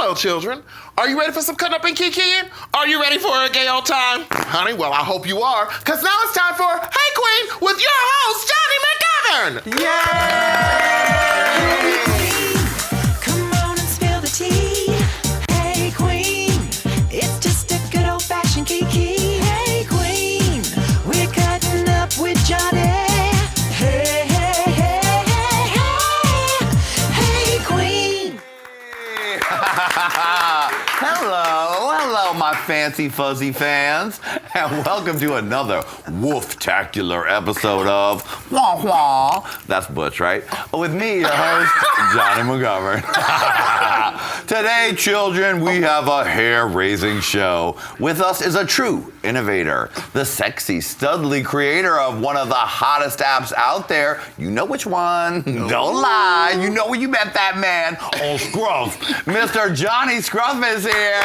Hello, children. Are you ready for some cut up and kikiing? Are you ready for a gay old time? Honey, well, I hope you are, because now it's time for Hey Queen with your host, Johnny McGovern. Yay! Come on and spill the tea. Hey Queen, it's just a good old fashioned kiki. Hey Queen, we're cutting up with Johnny. Hey, hey, hey, hey, hey. Hey Queen. Hello, my fancy fuzzy fans, and welcome to another Wolf-tacular episode of Wah Wah. That's Butch, right? With me, your host, Johnny McGovern. Today, children, we have a hair-raising show. With us is a true innovator, the sexy, studly creator of one of the hottest apps out there. You know which one? Don't lie. You know where you met that man. Oh, Scruff. Mr. Johnny Scruff is here.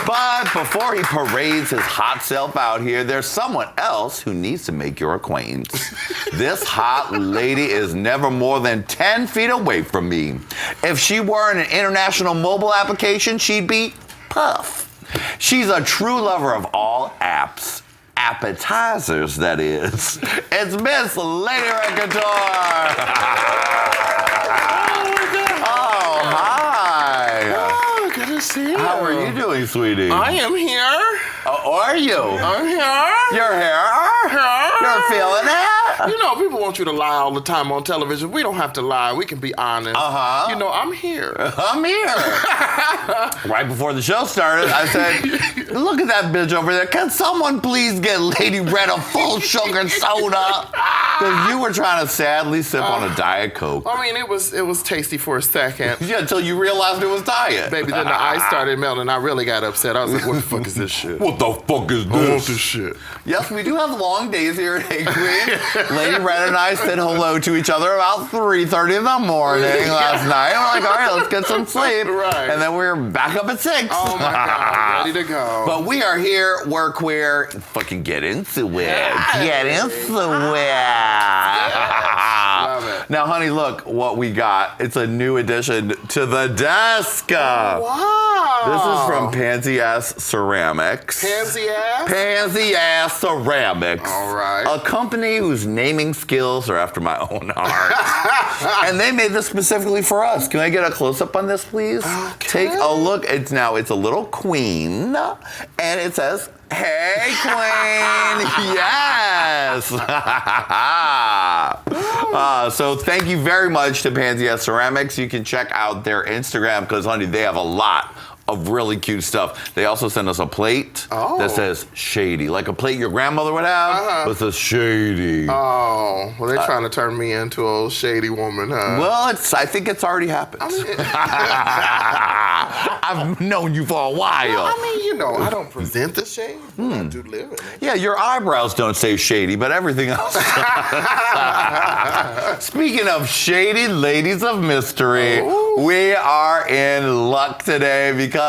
But before he parades his hot self out here, there's someone else who needs to make your acquaintance. This hot lady is never more than 10 feet away from me. If she were in an international mobile application, she'd be Puff. She's a true lover of all apps. Appetizers, that is. It's Miss Lady Racator. Oh, hi. Oh, good to see you. How are you doing, sweetie? I am here. Oh, are you? I'm here. You're here? Here. You're feeling it? You know, people want you to lie all the time on television. We don't have to lie. We can be honest. Uh-huh. You know, I'm here. I'm here. Right before the show started, I said, look at that bitch over there. Can someone please get Lady Red a full sugar soda? Because you were trying to sadly sip on a Diet Coke. I mean, it was tasty for a second. Yeah, until you realized it was Diet. Baby, then the ice started melting. I really got upset. I was like, what the fuck is this shit? What the fuck is I want this? this shit. Yes, we do have long days here at Hey Queen. Lady Red and I said hello to each other about 3:30 in the morning last night. We're like, all right, let's get some sleep. Right. And then we're back up at 6. Oh my God, ready to go. But we are here, we're queer. Fucking get into it. Get into it. Love it. Now, honey, look what we got. It's a new addition to the desk. Wow. This is from Pansy Ass Ceramics. Pansy ass? Pansy Ass Ceramics. All right. A company whose naming skills are after my own heart. And they made this specifically for us. Can I get a close-up on this, please? Okay. Take a look. It's a little queen, and it says, "Hey, Queen." Yes. So thank you very much to Pansy Ass Ceramics. You can check out their Instagram because, honey, they have a lot of really cute stuff. They also sent us a plate that says Shady, like a plate your grandmother would have, but it says Shady. Oh, well, they're trying to turn me into an old shady woman, huh? Well, I think it's already happened. I've known you for a while. I mean, you know, I don't present the shade. I do live in it. Yeah, your eyebrows don't say shady, but everything else. Speaking of shady ladies of mystery, we are in luck today because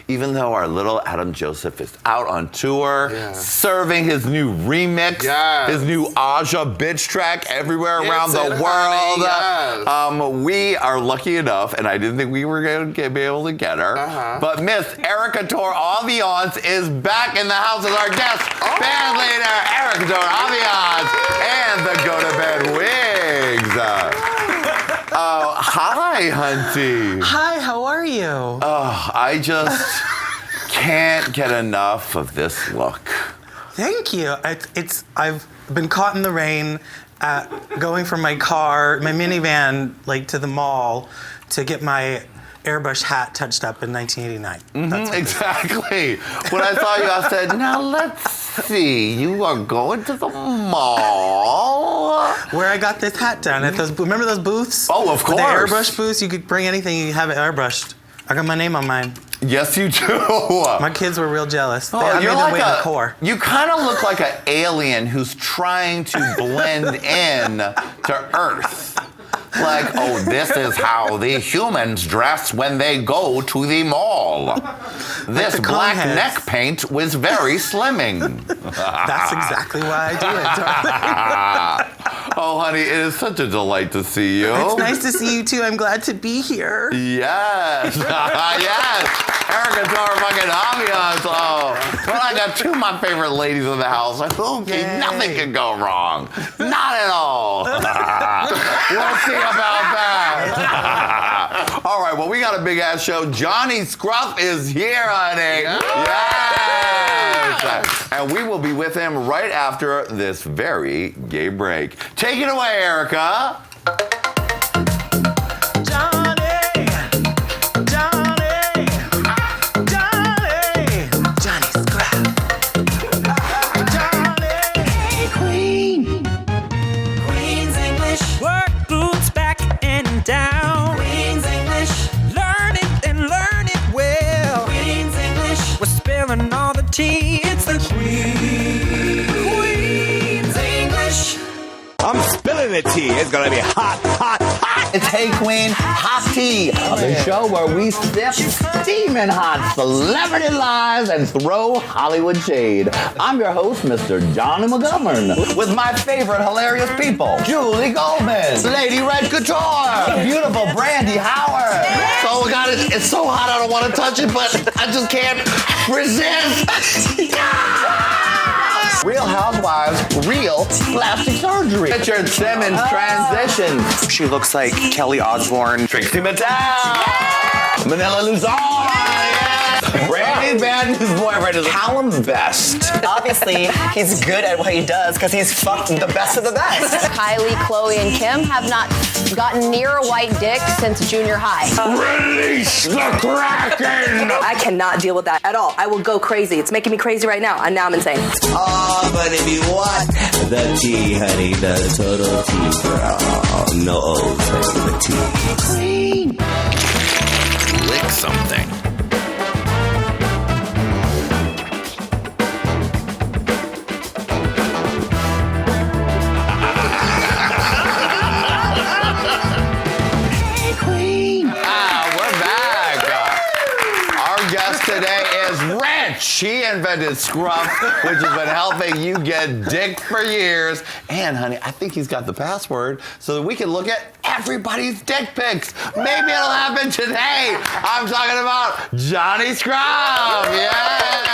even though our little Adam Joseph is out on tour, serving his new remix, his new Aja bitch track everywhere around the world, we are lucky enough, and I didn't think we were going to be able to get her, but Miss Erica Tor Aviance is back in the house as our guest band leader, Erica Tor Aviance, and the Go to Bed Wigs. Hi, hunty. Hi, how are you? Oh, I just can't get enough of this look. Thank you. I've been caught in the rain going from my car, my minivan, to the mall to get my airbrush hat touched up in 1989. Exactly. When I saw you, I said, now let's see. You are going to the mall. Where I got this hat done. At remember those booths? Oh, of course. The airbrush booths. You could bring anything, you have it airbrushed. I got my name on mine. Yes, you do. My kids were real jealous. Oh, You're like the core. You kind of look like an alien who's trying to blend in to Earth. Like, oh, this is how the humans dress when they go to the mall. This the black coneheads. neck paint was very slimming. That's exactly why I do it, darling. Oh, honey, it is such a delight to see you. It's nice to see you too. I'm glad to be here. Yes. Yes. Erica to our fucking ambiance. Oh, well, I got two of my favorite ladies in the house. Okay, Yay. nothing can go wrong. Not at all. We'll see about that. All right, well, we got a big ass show. Johnny Scruff is here, honey. Yes. And we will be with him right after this very gay break. Take it away, Erica. Johnny Scruff. Queen's English. Work boots back and down. Queen's English. Learn it and learn it well. Queen's English. We're spilling all the tea. It's the Queen's English. I'm spilling the tea. It's gonna be hot, hot, hot. It's Hey Queen Hot Tea, the show where we sip steaming hot celebrity lives and throw Hollywood shade. I'm your host, Mr. Johnny McGovern, with my favorite hilarious people, Julie Goldman, Lady Red Couture, the beautiful Brandy Howard. Oh God, it's so hot I don't want to touch it, but I just can't resist. Real Housewives, real plastic surgery. Richard Simmons transitions. She looks like Kelly Osbourne. Trixie Mattel. Manila Luzon. Randy Banton's boyfriend is Callum Best. Obviously, he's good at what he does because he's fucked the best of the best. Kylie, Chloe, and Kim have not gotten near a white dick since junior high. Release the Kraken. I cannot deal with that at all. I will go crazy. It's making me crazy right now, and now I'm insane. Oh, but if you want the tea, honey, the total tea girl. No O's, honey, the tea. Lick something. We're back. Our guest today is Rich. He invented Scruff, which has been helping you get dick for years. And, honey, I think he's got the password so that we can look at everybody's dick pics. Maybe it'll happen today. I'm talking about Johnny Scruff. Yeah.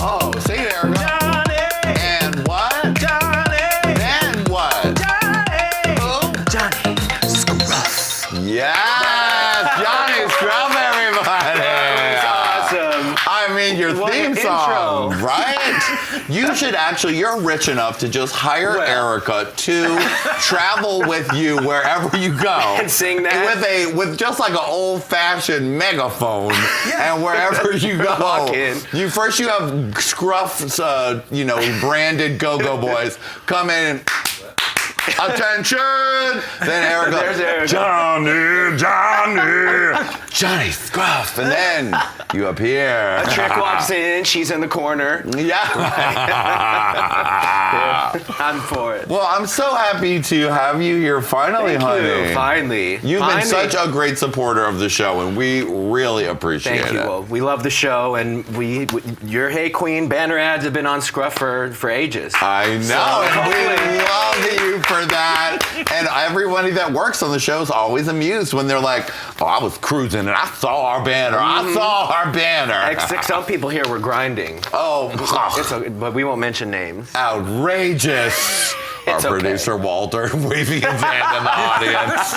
Oh, see it, Erica. And what? Then what? Johnny Scruff. Yes, Johnny Scruff, everybody. Awesome. I mean, your What theme an song, intro. right? You should actually, you're rich enough to just hire Erica to travel with you wherever you go. And sing that? With just like an old-fashioned megaphone. And wherever you go. Walk in. You have Scruff's, branded go-go boys come in and attention! Then Erica, There's Erica. Johnny Scruff, and then you appear. A trick walks in, she's in the corner. Yeah. I'm for it. Well, I'm so happy to have you here finally, Thank honey. you. Finally. You've been such a great supporter of the show, and we really appreciate Thank you. it. Well, we love the show, and your Hey Queen banner ads have been on Scruff for ages. I know, and we love you for that. And everybody that works on the show is always amused when they're like, "Oh, I was cruising and I saw our banner. I saw our banner." Some people here were grinding. Oh, But we won't mention names. outrageous. Our It's okay. producer Walter waving his hand in the audience.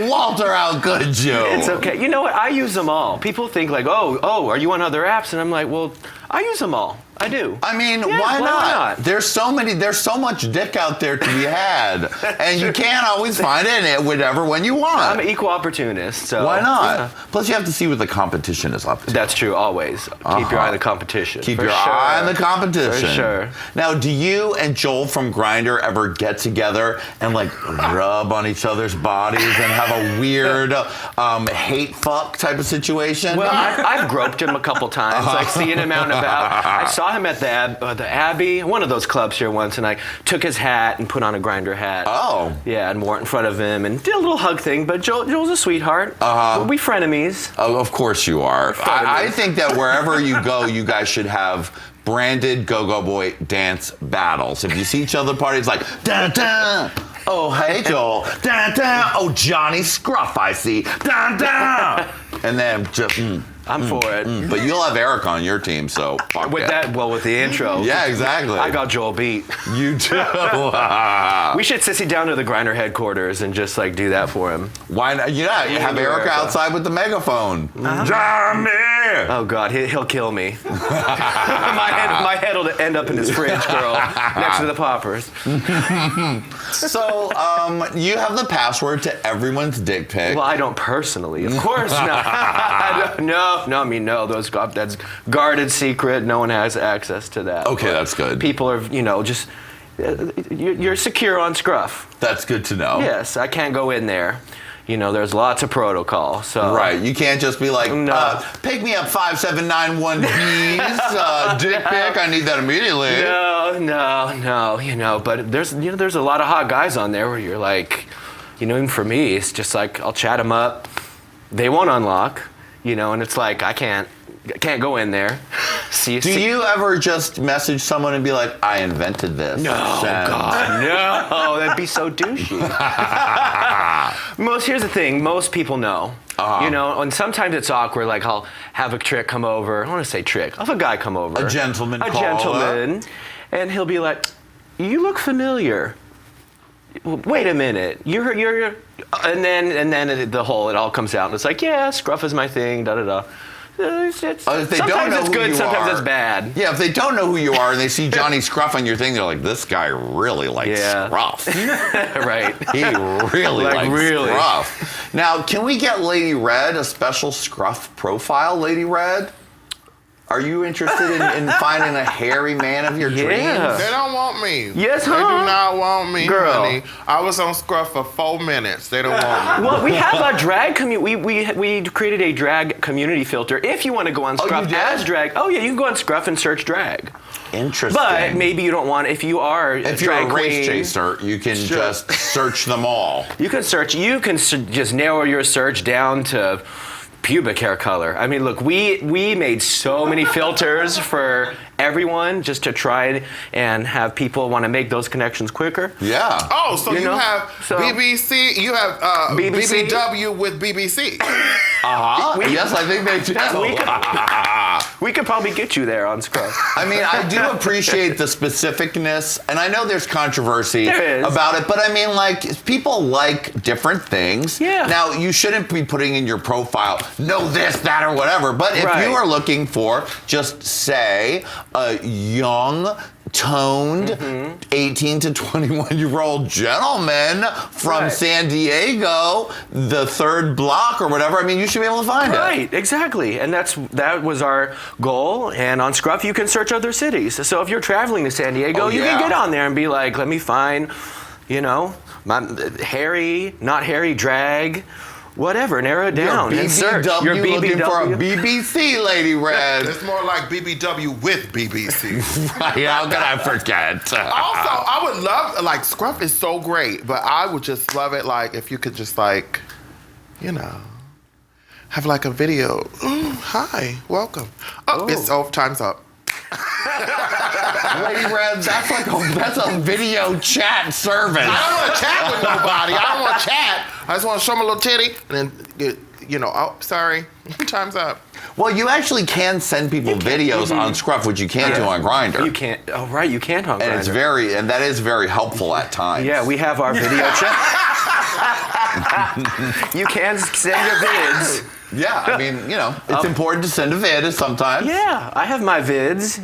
Walter, how could you? It's okay. You know what? I use them all. People think like, oh, are you on other apps? And I'm like, well, I use them all. I do. I mean, Yeah, why why not? not? There's so much dick out there to be had, and you can't always find it whenever when you want. I'm an equal opportunist, so Why not? yeah. Plus, you have to see what the competition is up to. That's true. Always keep your eye on the competition. Keep for your sure. eye on the competition. For sure. Now, do you and Joel from Grindr ever get together and like rub on each other's bodies and have a weird hate fuck type of situation? Well, I've groped him a couple times, like seeing him out and about. I saw saw him at the Abbey, one of those clubs here once, and I took his hat and put on a Grindr hat. Oh. Yeah, and wore it in front of him and did a little hug thing. But Joel's a sweetheart. We frenemies. Oh, of course you are. I think that wherever you go, you guys should have branded Go-Go Boy dance battles. If you see each other at parties, like, da-da. Oh, hey, Joel. Da-da. Oh, Johnny Scruff, I see. Da-da. And then just... I'm for it. But you'll have Eric on your team, so fuck With it. with the intro. Yeah, exactly. I got Joel beat. You do. We should sissy down to the Grindr headquarters and just like do that for him. Why not? Yeah, you have Erica outside with the megaphone. Johnny! Oh God, he'll kill me. my head will end up in his fridge, girl, next to the poppers. So, you have the password to everyone's dick pic. Well, I don't personally, of course not. No. That's guarded secret. No one has access to that. Okay, that's good. People are, just you're secure on Scruff. That's good to know. Yes, I can't go in there. There's lots of protocol. So right, you can't just be like, No. pick me up 5791B's dick pic. I need that immediately. No. But there's a lot of hot guys on there where you're like, even for me, it's just like I'll chat them up. They won't unlock. And it's like I can't go in there. Do you ever just message someone and be like, I invented this? No, God, no. That'd be so douchey. Here's the thing. Most people know. And sometimes it's awkward. Like I'll have a trick come over. I want to say trick. I'll have a guy come over. A gentleman. And he'll be like, "You look familiar." Wait a minute. You're. And then it all comes out and it's like, yeah, Scruff is my thing. Da da da. If they sometimes don't know it's who good, you sometimes are, it's bad. Yeah, if they don't know who you are and they see Johnny Scruff on your thing, they're like, this guy really likes Scruff. Right. He really likes really. Scruff. Now, can we get Lady Red a special Scruff profile, Lady Red? Are you interested in finding a hairy man of your dreams? They don't want me. Yes, They do not want me, Girl. honey. I was on Scruff for 4 minutes. They don't want me. Well, we have a drag community. We created a drag community filter. If you want to go on Scruff as drag, you can go on Scruff and search drag. Interesting. But maybe you don't want. If you're a race chaser, you can just search them all. You can search. You can just narrow your search down to pubic hair color. I mean, look, we made so many filters for everyone just to try and have people want to make those connections quicker. Yeah. Oh, so you have BBC, you have BBC? BBW with BBC. Yes, I think they do. We could probably get you there on Scruff. I mean, I do appreciate the specificness, and I know there's controversy about it, but I mean, like, people like different things. Yeah. Now, you shouldn't be putting in your profile, know this, that, or whatever, but if you are looking for, just say, a young, toned, 18 to 21-year-old gentleman from San Diego, the third block or whatever, I mean, you should be able to find it. Right, exactly. And that was our goal. And on Scruff, you can search other cities. So if you're traveling to San Diego, you can get on there and be like, let me find, my hairy, not hairy drag, whatever, narrow it down and search. You're looking for a BBC, Lady Red. It's more like BBW with BBC. How could I forget? Also, I would love, like, Scruff is so great, but I would just love it, like, if you could just, like, have, like, a video. Hi, welcome. Time's up. Lady Red, that's a video chat service. I don't want to chat with nobody. I don't want to chat. I just want to show my little titty and then, sorry, time's up. Well, you actually can send people videos on Scruff, which you can't do on Grindr. You can't. Oh, right, you can't on Grindr. And that is very helpful at times. Yeah, we have our video chat. You can send your vids. Yeah, I mean, it's important to send a vid sometimes. Yeah, I have my vids,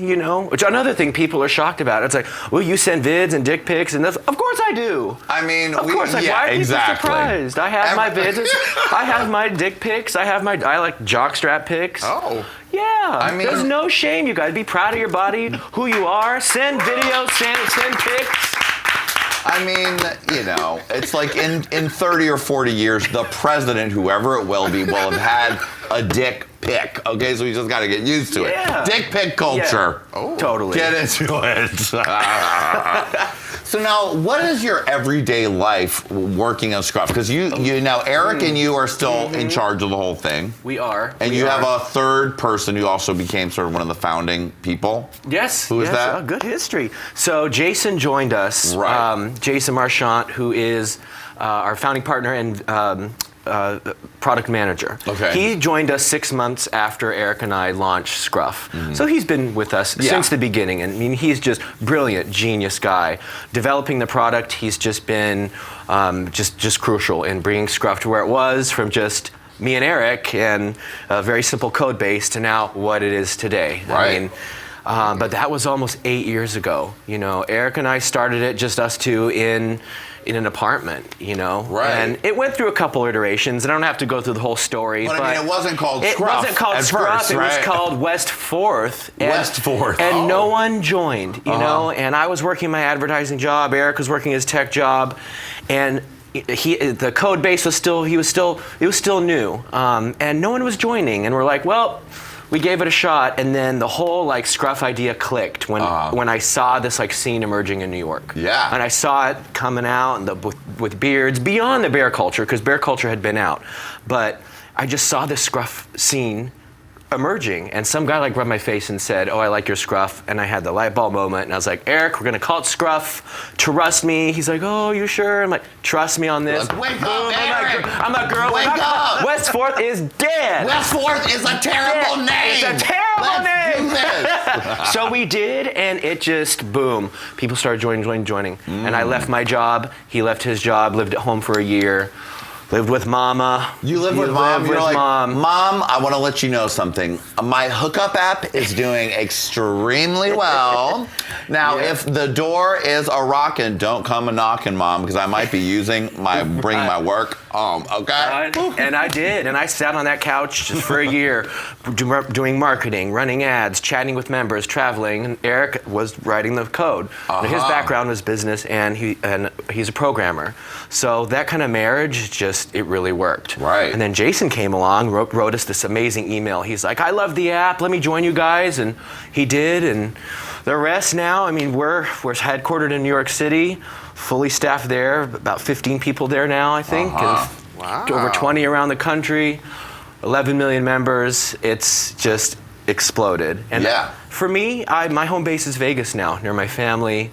which another thing people are shocked about. It's like, well, you send vids and dick pics and this. Of course I do. I mean, why are people surprised? I have my vids. I have my dick pics. I like jockstrap pics. Oh. Yeah, I mean, there's no shame. You guys be proud of your body, who you are. Send videos, send pics. I mean, it's like in 30 or 40 years, the president, whoever it will be, will have had a dick pic. Okay, so we just got to get used to it. Yeah. Dick pic culture. Totally. Get into it. So now, what is your everyday life working on Scruff? Because you now, Eric and you are still in charge of the whole thing. We are. And you have a third person who also became sort of one of the founding people. Yes. Who is that? Oh, good history. So Jason joined us. Right. Jason Marchant, who is our founding partner and product manager. Okay. He joined us 6 months after Eric and I launched Scruff. So he's been with us since the beginning. And I mean, he's just brilliant, genius guy. Developing the product, he's just been just crucial in bringing Scruff to where it was from just me and Eric and a very simple code base to now what it is today. Right. I mean, but that was almost 8 years ago. You know, Eric and I started it, just us two, in an apartment, you know. Right. And it went through a couple iterations, and I don't have to go through the whole story. But I mean, it wasn't called Scruff. It wasn't called at Scruff. first, It was right? called West 4th. West 4th. And no one joined, you know. And I was working my advertising job. Eric was working his tech job, and the code base was still new, and no one was joining. And we're like, well, we gave it a shot, and then the whole like Scruff idea clicked when I saw this like scene emerging in New York. Yeah. And I saw it coming out and with beards beyond the bear culture, because bear culture had been out, but I just saw this Scruff scene emerging, and some guy like rubbed my face and said, "Oh, I like your Scruff," and I had the light bulb moment, and I was like, "Eric, we're gonna call it Scruff. Trust me." He's like, "Oh, you sure?" I'm like, "Trust me on this." Like, wake up, Eric! I'm like, "Girl, Wake up! West 4th is dead. West 4th is a terrible name. It's a terrible name." Let's do this. So we did, and it just boom. People started joining, and I left my job. He left his job. Lived at home for a year. Lived with Mama. You live with Mom? Lived with Mom. Mom, I want to let you know something. My hookup app is doing extremely well. Now, if the door is a rockin', don't come a knockin', Mom, because I might be bringing my work home, okay? And I did, and I sat on that couch just for a year, doing marketing, running ads, chatting with members, traveling, and Eric was writing the code. His background was business, and he's a programmer. So that kind of marriage it really worked. Right. And then Jason came along, wrote us this amazing email. He's like, "I love the app. Let me join you guys." And he did. And the rest now, I mean, we're headquartered in New York City, fully staffed there, about 15 people there now, I think. And over 20 around the country, 11 million members. It's just exploded. And for me, my home base is Vegas now, near my family.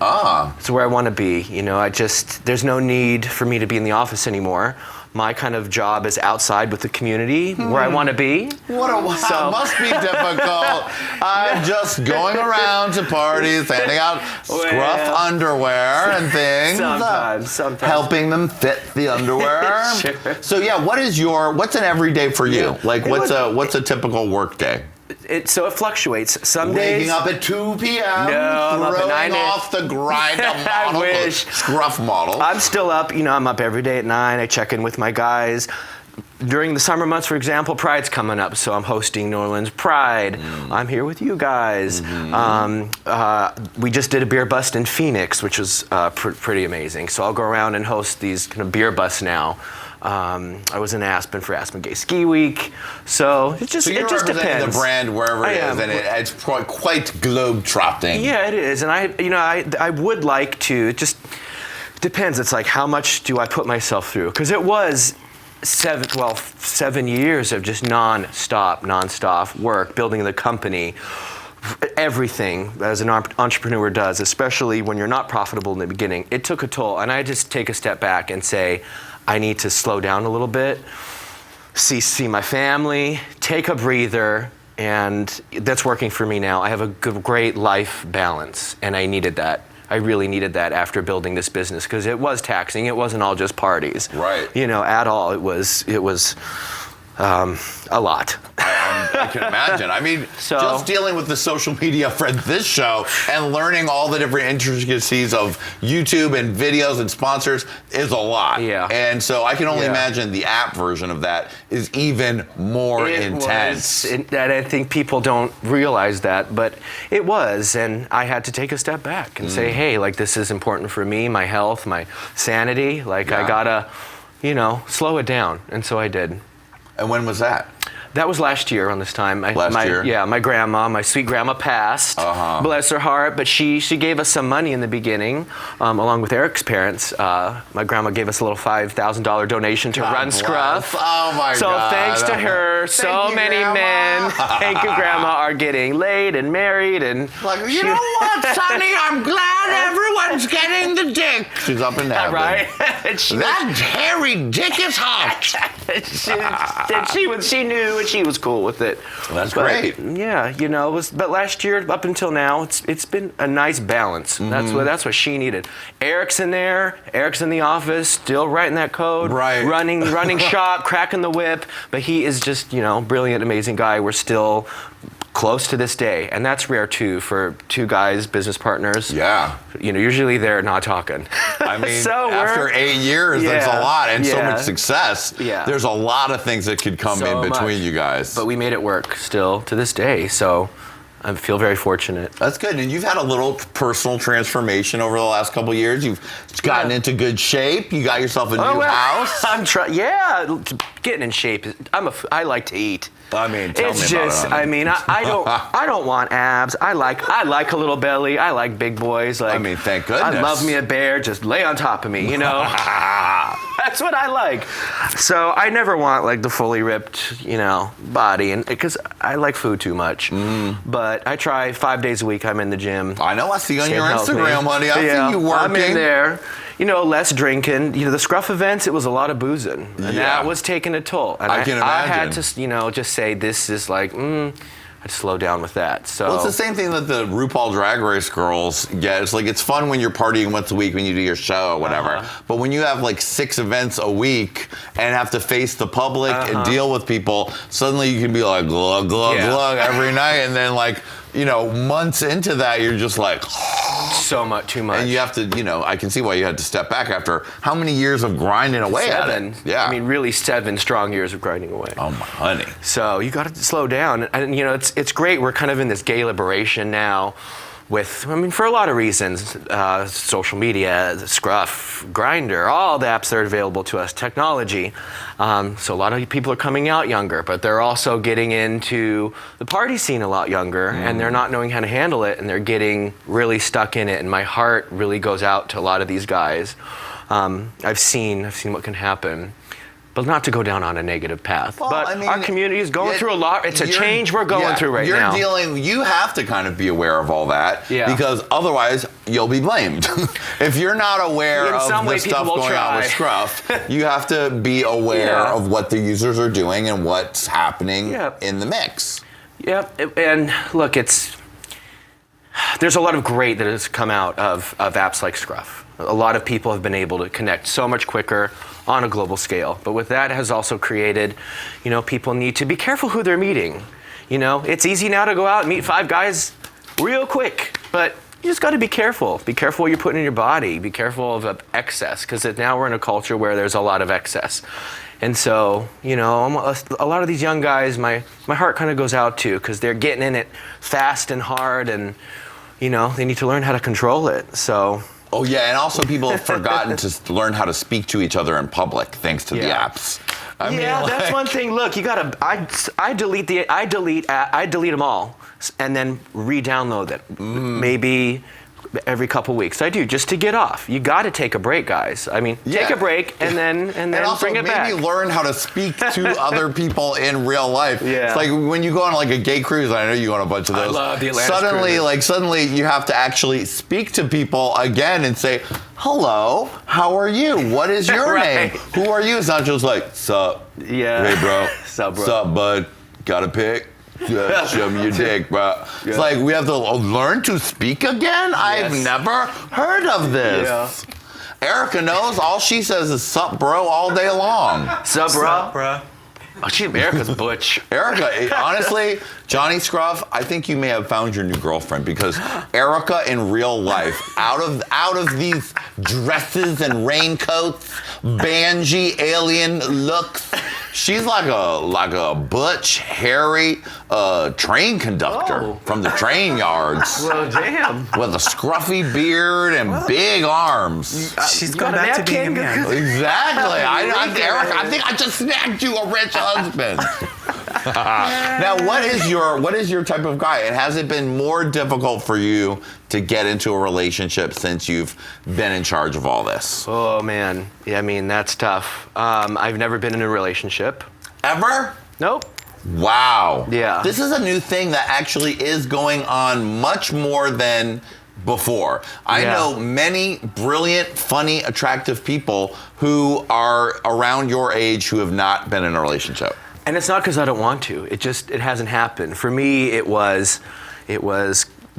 It's where I want to be. You know, there's no need for me to be in the office anymore. My kind of job is outside with the community, where I want to be. It must be difficult. I'm just going around to parties, handing out Scruff underwear and things. Sometimes. Helping them fit the underwear. Sure. So what's an everyday for you? Yeah. Like what's a typical work day? So it fluctuates. Some Waking days. up at 2 p.m. No, I'm up at 9 throwing off the grind model, I wish. Scruff model. I'm still up. You know, I'm up every day at 9. I check in with my guys. During the summer months, for example, Pride's coming up, so I'm hosting New Orleans Pride. I'm here with you guys. We just did a beer bust in Phoenix, which was pretty amazing. So I'll go around and host these kind of beer busts now. I was in Aspen for Aspen Gay Ski Week, so it just representing depends. the brand wherever it is, and it's quite globe-trotting. Yeah, it is, and I would like to. It just depends. It's like, how much do I put myself through? Because it was 7 years of just non-stop work, building the company. Everything as an entrepreneur does, especially when you're not profitable in the beginning, it took a toll. And I just take a step back and say, I need to slow down a little bit, see my family, take a breather, and that's working for me now. I have a great life balance, and I needed that. I really needed that after building this business, because it was taxing. It wasn't all just parties, right? You know, at all. It was a lot. I can imagine. I mean, just dealing with the social media for this show and learning all the different intricacies of YouTube and videos and sponsors is a lot. Yeah. And so I can only imagine the app version of that is even more intense. And I think people don't realize that, but it was. And I had to take a step back and say, hey, like, this is important for me, my health, my sanity. Like, I gotta, slow it down. And so I did. And when was that? That was last year on this time. Last year? Yeah, my grandma, my sweet grandma passed. Bless her heart. But she gave us some money in the beginning, along with Eric's parents. My grandma gave us a little $5,000 donation to Run Scruff. Oh my so God. thanks to her, so Thank you, many Grandma. men, thank you, Grandma, are getting laid and married and. Like, you know what, Sonny? I'm glad everyone's getting the dick. She's up in heaven. Right? And she That hairy dick is hot. she knew and she was cool with it. That's But, great. Yeah, you know, but last year up until now, it's been a nice balance. Mm-hmm. That's what she needed. Eric's in there. Eric's in the office, still writing that code. Right. Running shop, cracking the whip. But he is just, brilliant, amazing guy. We're still close to this day, and that's rare too for two guys, business partners. Yeah. Usually they're not talking. I mean, So after 8 years, that's a Yeah. lot, and so Yeah. much success. Yeah. There's a lot of things that could come So in between much. you guys. But we made it work still to this day, so I feel very fortunate. That's good. And you've had a little personal transformation over the last couple of years. You've gotten into good shape. You got yourself a new house. I'm trying. Yeah, getting in shape. I like to eat. I mean, tell It's me about just. it, honey. I don't want abs. I like a little belly. I like big boys. Like. I mean, thank goodness. I love me a bear. Just lay on top of me. That's what I like. So I never want like the fully ripped, body, and because I like food too much. But I try 5 days a week. I'm in the gym. I know. I see on Staying your healthy. Instagram, honey. I see you working. I'm in there. Less drinking. The Scruff events, it was a lot of boozing. And that was taking a toll. And I can I had imagine. to, just say, this is like, I'd slow down with that. So Well, it's the same thing that the RuPaul Drag Race girls get. It's like, it's fun when you're partying once a week when you do your show or whatever. But when you have like 6 events a week and have to face the public and deal with people, suddenly you can be like, glug, glug, glug every night. And then like, months into that, you're just like, so much, too much. and you have to, I can see why you had to step back after how many years of grinding away at it. Yeah. I mean, really 7 strong years of grinding away. Oh, my honey. So you got to slow down. And, it's great. We're kind of in this gay liberation now for a lot of reasons. Social media, the Scruff, Grindr, all the apps that are available to us, technology. So a lot of people are coming out younger, but they're also getting into the party scene a lot younger, and they're not knowing how to handle it, and they're getting really stuck in it. And my heart really goes out to a lot of these guys. I've seen what can happen. But not to go down on a negative path. Well, but our community is going through a lot. It's a change we're going through right now. You have to kind of be aware of all that because otherwise you'll be blamed. If you're not aware of the stuff going on with Scruff, you have to be aware of what the users are doing and what's happening in the mix. Yep, and look, there's a lot of great that has come out of apps like Scruff. A lot of people have been able to connect so much quicker on a global scale. But with that has also created, people need to be careful who they're meeting. It's easy now to go out and meet 5 guys real quick, but you just got to be careful. Be careful what you're putting in your body. Be careful of excess, because now we're in a culture where there's a lot of excess. And so, a lot of these young guys, my heart kind of goes out to, because they're getting in it fast and hard, and, they need to learn how to control it. So. Oh, yeah, and also people have forgotten to learn how to speak to each other in public thanks to the apps. I mean, that's one thing. Look, you gotta. I delete them all, and then re-download them. Maybe every couple weeks. I do, just to get off. You got to take a break, guys. I mean, take a break and then also bring it back. maybe learn how to speak to other people in real life. Yeah. It's like when you go on like a gay cruise, I know you go on a bunch of those. I love the Atlantis Suddenly you have to actually speak to people again and say, hello, how are you? What is your name? Who are you? It's not just like, sup. Yeah. Hey, bro. Sup, bro. Sup, bud. Got a pic? Yeah, show me your dick, bro. It's like we have to learn to speak again? I've never heard of this. Erica knows. All she says is sup, bro, all day long. Sup, bro? Sup, bro? Oh, Erica's butch. Erica, honestly, Johnny Scruff, I think you may have found your new girlfriend, because Erica in real life, out of these dresses and raincoats, banshee alien looks, she's like a butch, hairy train conductor from the train yards. Well, damn. With a scruffy beard and big arms. She's going back to being a man. Exactly. Erica, I think I just snagged you a rich husband. Now, what is your type of guy? And has it been more difficult for you to get into a relationship since you've been in charge of all this? Oh man, yeah, I mean that's tough. I've never been in a relationship. Ever? Nope. Wow. Yeah. This is a new thing that actually is going on much more than before. I Yeah. know many brilliant, funny, attractive people who are around your age who have not been in a relationship. And it's not because I don't want to. It hasn't happened. For me, it was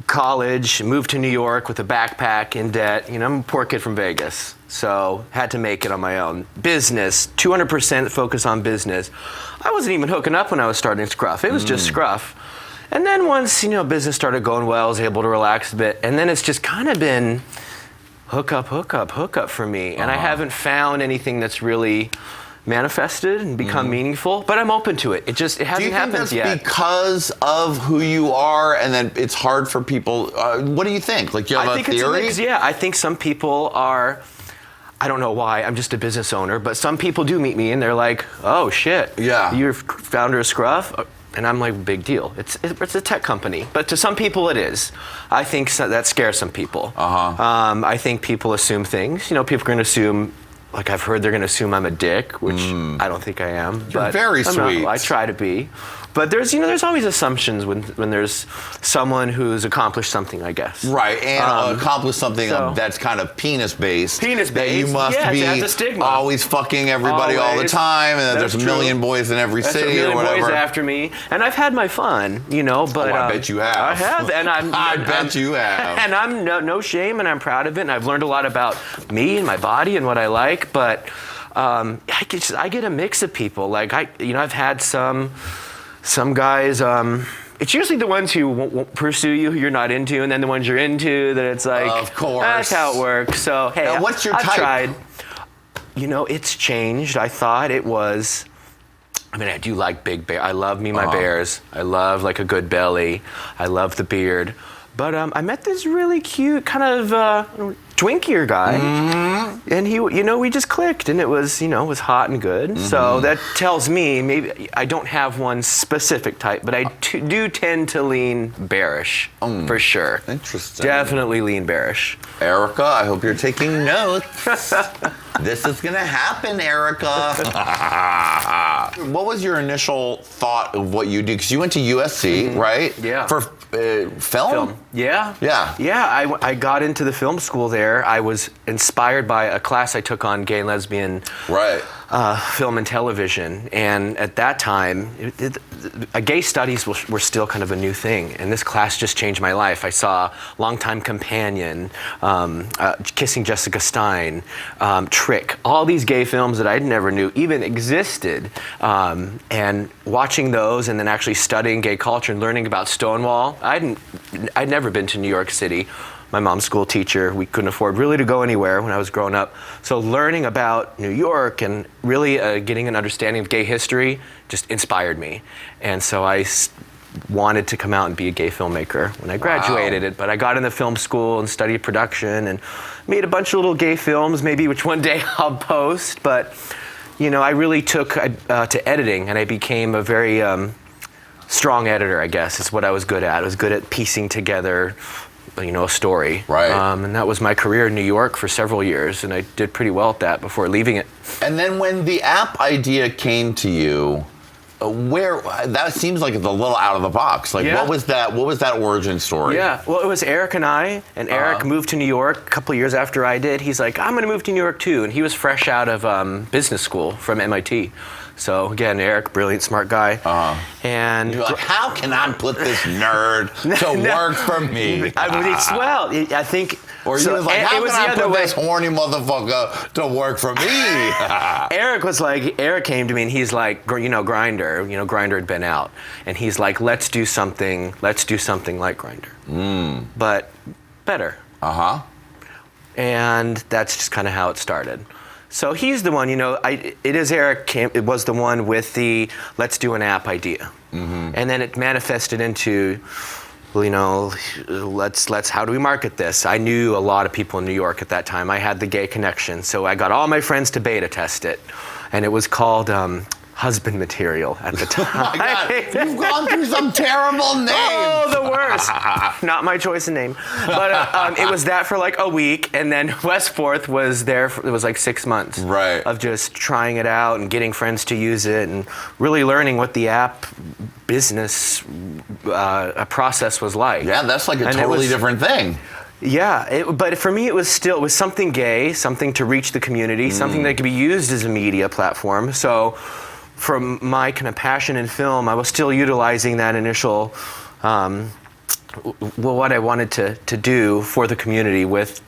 college, moved to New York with a backpack in debt. You know, I'm a poor kid from Vegas, so had to make it on my own. Business, 200% focus on business. I wasn't even hooking up when I was starting Scruff. It was just Scruff. And then once, you know, business started going well, I was able to relax a bit. And then it's just kind of been hook up for me. And I haven't found anything that's really manifested and become meaningful, but I'm open to it. It hasn't happened yet. Do you think that's because of who you are and then it's hard for people? What do you think? Like, you have a theory? Yeah, I think some people are, I don't know why, I'm just a business owner, but some people do meet me and they're like, oh shit, yeah, you're founder of Scruff? And I'm like, big deal. It's a tech company, but to some people it is. I think that scares some people. I think people assume things. You know, people are going to assume, like I've heard they're going to assume I'm a dick, which I don't think I am. You're but very sweet. I try to be. But there's always assumptions when there's someone who's accomplished something, I guess. Right, and accomplished something so- that's kind of penis-based. Penis-based, That you must yeah, be it has a stigma. always fucking everybody all the Always. time, and that That's there's a million true. boys in every That's city a million or whatever. boys after me, and I've had my fun, you know. But I bet you have. I have, and I bet you have. And I'm no shame, and I'm proud of it, and I've learned a lot about me and my body and what I like. But I get a mix of people. Like I've had some guys. It's usually the ones who won't pursue you, who you're not into, and then the ones you're into. That it's like, of course, that's how it works. So hey, now, what's your I've type? tried. You know, it's changed. I thought it was. I mean, I do like big bear. I love my bears. I love like a good belly. I love the beard. But I met this really cute kind of twinkier guy, and he, you know, we just clicked, and it was, you know, it was hot and good. So that tells me maybe I don't have one specific type, but I do tend to lean bearish for sure. Interesting. Definitely lean bearish. Erica, I hope you're taking notes. This is gonna happen, Erica. What was your initial thought of what you do? Because you went to USC, right? Yeah. For film? Yeah. Yeah. Yeah, I got into the film school there. I was inspired by a class I took on gay and lesbian film and television. And at that time, gay studies were still kind of a new thing. And this class just changed my life. I saw Longtime Companion, Kissing Jessica Stein, Trick, all these gay films that I never knew even existed. And watching those and then actually studying gay culture and learning about Stonewall. I'd never been to New York City. My mom's school teacher, we couldn't afford really to go anywhere when I was growing up. So learning about New York and really getting an understanding of gay history just inspired me. And so I wanted to come out and be a gay filmmaker when I graduated it. But I got into film school and studied production and made a bunch of little gay films, maybe which one day I'll post. But, you know, I really took to editing, and I became a very strong editor, I guess. It's what I was good at. I was good at piecing together, you know, a story. Right. And that was my career in New York for several years, and I did pretty well at that before leaving it. And then when the app idea came to you, that seems like it's a little out of the box. Like, Yeah. what was that origin story? Yeah, well, it was Eric and I, and Eric moved to New York a couple of years after I did. He's like, I'm gonna move to New York too, and he was fresh out of business school from MIT. So again, Eric, brilliant, smart guy. And you're like, how can I put this nerd to work for me? I mean, I think. Or you was like, how can I put this horny motherfucker to work for me? Eric came to me and he's like, you know, Grindr had been out. And he's like, let's do something like Grindr. But better. And that's just kind of how it started. So he's the one, you know, it was the one with the let's do an app idea. And then it manifested into, you know, how do we market this? I knew a lot of people in New York at that time. I had the gay connection. So I got all my friends to beta test it. And it was called husband material at the time. Oh my God, you've gone through some terrible names. Oh, the worst. Not my choice of name. But it was that for like a week, and then Westforth was there it was like 6 months of just trying it out and getting friends to use it and really learning what the app business process was like. Yeah, that's like a totally different thing. Yeah, but for me it was something gay, something to reach the community, something that could be used as a media platform. So from my kind of passion in film, I was still utilizing that initial, what I wanted to do for the community with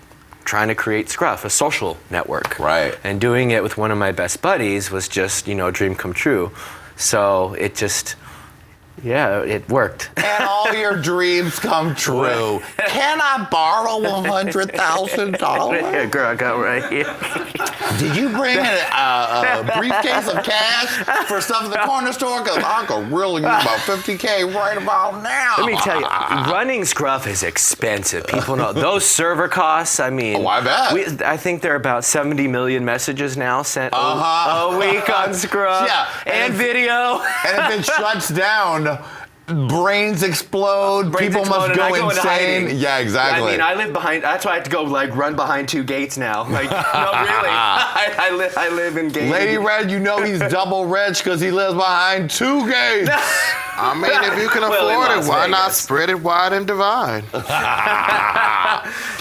trying to create Scruff, a social network. Right. And doing it with one of my best buddies was just, a dream come true. So it just, it worked. And all your dreams come true. Can I borrow $100,000? Yeah, girl, I got right here. Did you bring a briefcase of cash for stuff at the corner store? Because I could really use about $50K right about now. Let me tell you, running Scruff is expensive. People know those server costs. I mean, I bet. I think there are about 70 million messages now sent a week on Scruff. Yeah, and video. And if it shuts down, brains explode. People must go insane. Yeah, exactly. I mean, I live behind. That's why I have to go run behind 2 gates now. Like, no, really. I live in gates. Lady Red, he's double rich because he lives behind 2 gates. I mean, if you can afford it, why not spread it wide and divide?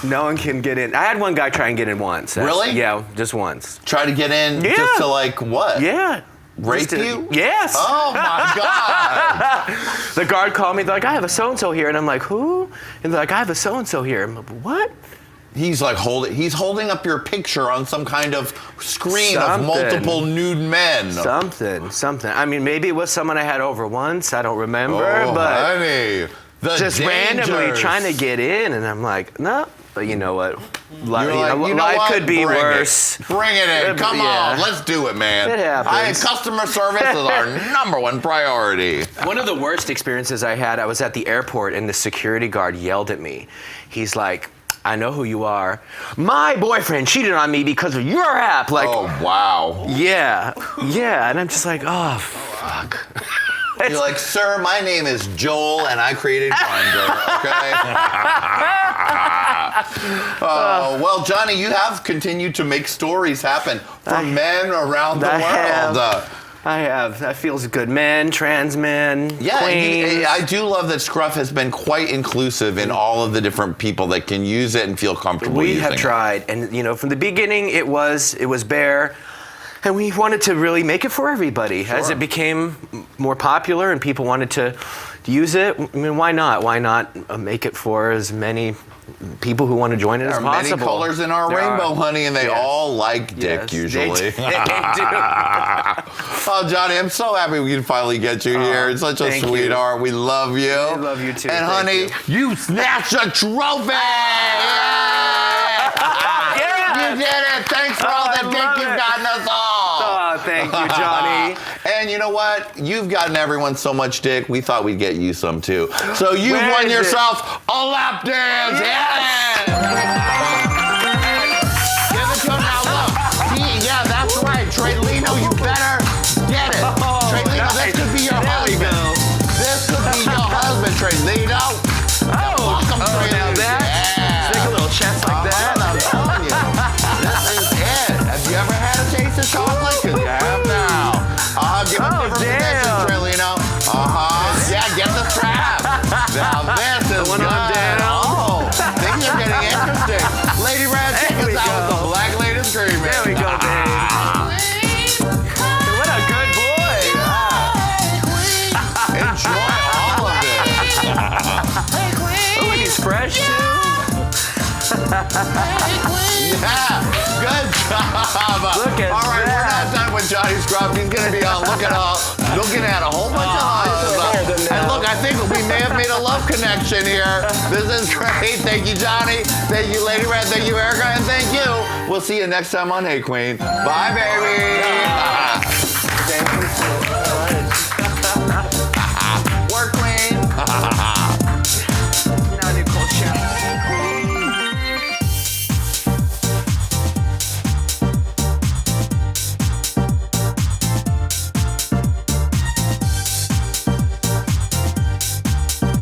No one can get in. I had one guy try and get in once. Really? Yeah, just once. Try to get in just to like what? Yeah. Rape you? Yes. Oh my God. The guard called me. They're like, I have a so-and-so here. And I'm like, who? And they're like, I have a so-and-so here. I'm like, what? He's like he's holding up your picture on some kind of screen of Something. multiple nude men. Something. I mean, maybe it was someone I had over once. I don't remember. Oh, but honey. Just randomly trying to get in. And I'm like, no. But you know what? Life could be worse. Bring it in. Come on. Let's do it, man. It happens. Customer service is our #1 priority. One of the worst experiences I had, I was at the airport and the security guard yelled at me. He's like, I know who you are. My boyfriend cheated on me because of your app. Like, oh, wow. Yeah. And I'm just like, oh, fuck. You're like, sir, my name is Joel, and I created Grindr, okay? Well, Johnny, you have continued to make stories happen for men around the world. I have. That feels good. Men, trans men, queens. I do love that Scruff has been quite inclusive in all of the different people that can use it and feel comfortable using it. We have tried, and from the beginning, it was bare. And we wanted to really make it for everybody. Sure. As it became more popular and people wanted to use it, I mean, why not? Why not make it for as many people who want to join it as possible? There are many colors in our rainbow, honey, and they all like dick, usually. They do. Oh, Johnny, I'm so happy we can finally get you here. It's such a sweetheart. We love you. I love you, too. And, honey, you snatched a trophy! You did it! Thanks for all the dick you've gotten us all! Oh, thank you, Johnny. And you know what? You've gotten everyone so much dick, we thought we'd get you some too. So you've won yourself a lap dance! Yes! Give it to him now, look. Yeah, that's right. Traylino, you better get it. Traylino, this could be your husband. This could be your husband, Traylino. Welcome, Traylino. Take a little chest like that. I'm telling you. This is it. Have you ever had a taste of chocolate? Because you have now. Give him different positions, Traylino. Yeah, get the strap. Now this is good. Things are getting interesting. Lady Red, check us out with the Black Lady Screaming. There we go, babe. What a good boy. Enjoy all of this. Oh, and he's fresh, too. Yeah, good job. Look at all right, that. We're not done with Johnny Scruff. He's going to be on looking at a whole bunch of hugs. And look, I think we may have made a love connection here. This is great. Thank you, Johnny. Thank you, Lady Red. Thank you, Erica. And thank you. We'll see you next time on Hey Queen. Bye, baby.